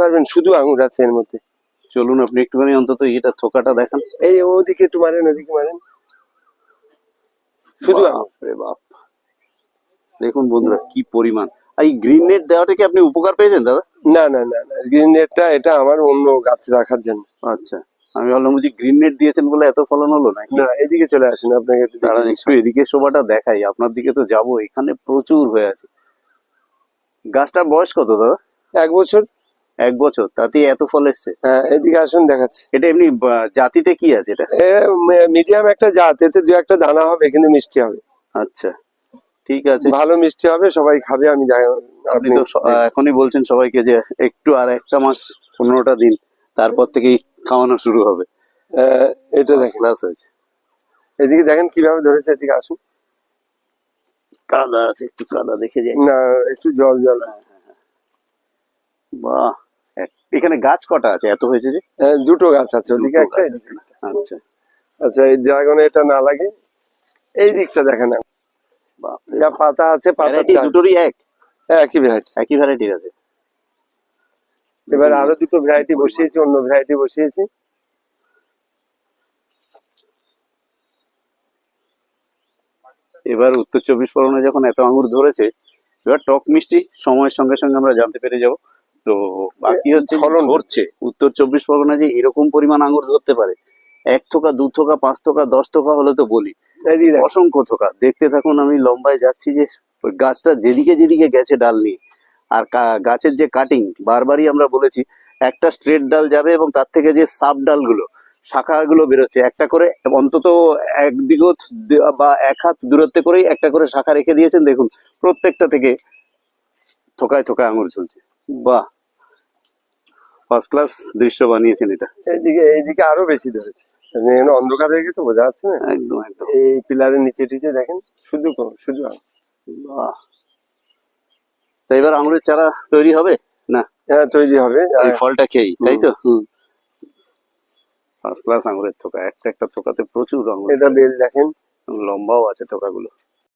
পারবেন, শুধু আঙুর আছে এর মধ্যে। চলুন আপনি একটুখানি অন্তত এটা থোকাটা দেখান। এই ওদিকে একটু মারেন, ওদিকে মারেন, শুধু আঙুর। বাপরে বাপ, দেখুন বন্ধুরা কি পরিমাণ। এই গ্রিন নেট দেওয়াটা কি আপনি উপকার পেয়েছেন দাদা? না না না না, গ্রিন নেটটা এটা আমার অন্য গাছ রাখার জন্য। আচ্ছা, আমি ভাবলাম বুঝি গ্রিন নেট দিয়েছেন বলে এত ফলন হলো নাকি। না, এদিকে চলে আসেন, আপনাকে একটু দাঁড়ান একটু এদিকে শোভাটা দেখাই, আপনার দিকে তো যাবো, এখানে প্রচুর হয়ে আছে। গাছটার বয়স কত দাদা? 1 বছর। 1 বছর, তাতে এত ফল এসছে? হ্যাঁ, এদিকে আসুন দেখাচ্ছি। এটা এমনি জাতিতে কি আছে এটা? মিডিয়াম একটা জাত, এতে 2-1টা দানা হবে কিন্তু মিষ্টি হবে। আচ্ছা, ঠিক আছে, ভালো মিষ্টি হবে, সবাই খাবে। আমি আপনি তো এখনই বলছেন সবাইকে যে একটু আর 1টা মাস 15টা দিন, তারপর থেকেই খাওয়ানো শুরু হবে। এটা দেখেন, ক্লাস হয়েছে। এদিকে দেখেন কিভাবে ধরেছে। এদিকে আসুন। কাদা আছে, একটু কাদা দেখে যাই। না, একটু জল জল আছে। বাহ, এখানে গাছ কটা আছে এত হয়েছে যে? 2টো গাছ আছে, ওদিকে একটা, এদিকে একটা। আচ্ছা আচ্ছা, এই ড্রাগনে এটা না লাগে, এই দিকটা দেখেন। বাপরে, যা পাতা আছে, পাতা দুটোরই একই ভ্যারাইটি। একই ভ্যারাইটির আছে। এবার আরো 2টো ভ্যারাইটি বসিয়েছি, অন্য ভ্যারাইটি বসিয়েছি। এবার উত্তর 24 পরগনা যখন এত আঙুর ধরেছে, এবার টক মিষ্টি সময়ের সঙ্গে সঙ্গে আমরা জানতে পেরে যাব। তো বাকি হচ্ছে ফলন ধরছে উত্তর 24 পরগনা যে এরকম পরিমাণ আঙুর ধরতে পারে। 1 থোকা 2 থোকা 5 থোকা 10 থোকা হলে তো বলি, অসংখ্য থোকা। দেখতে থাকুন, আমি লম্বায় যাচ্ছি যে ওই গাছটা যেদিকে যেদিকে গেছে ডাল নিয়ে। আর গাছের যে কাটিং, বারবারই আমরা বলেছি, একটা স্ট্রেট ডাল যাবে এবং তার থেকে যে সাব ডালগুলো, শাখাগুলো বেরোচ্ছে, একটা করে অন্তত 1 বিঘত বা 1 হাত দূরত্বে করেই একটা করে শাখা রেখে দিয়েছেন। দেখুন প্রত্যেকটা থেকে থোকায় থোকায় আঙুর ঝুলছে। বাহ, ফার্স্ট ক্লাস দৃশ্য বানিয়েছেন এটা। এইদিকে আরো বেশি ধরেছে, অন্ধকার হয়ে গেছে, বোঝা যাচ্ছে না। একদম একদম। এই পিলারের নিচে টিচে দেখেন, শুধু শুধু আঙুর। বাহ, তো এবার আঙুরের চারা তৈরি হবে না? হ্যাঁ, তৈরি হবে এই ফলটা খেয়েই, তাই তো? ফার্স্ট ক্লাস আঙুরের থোকা, একটা একটা থোকাতে প্রচুর আঙুর। এটা বেল দেখেন, লম্বাও আছে থোকাগুলো।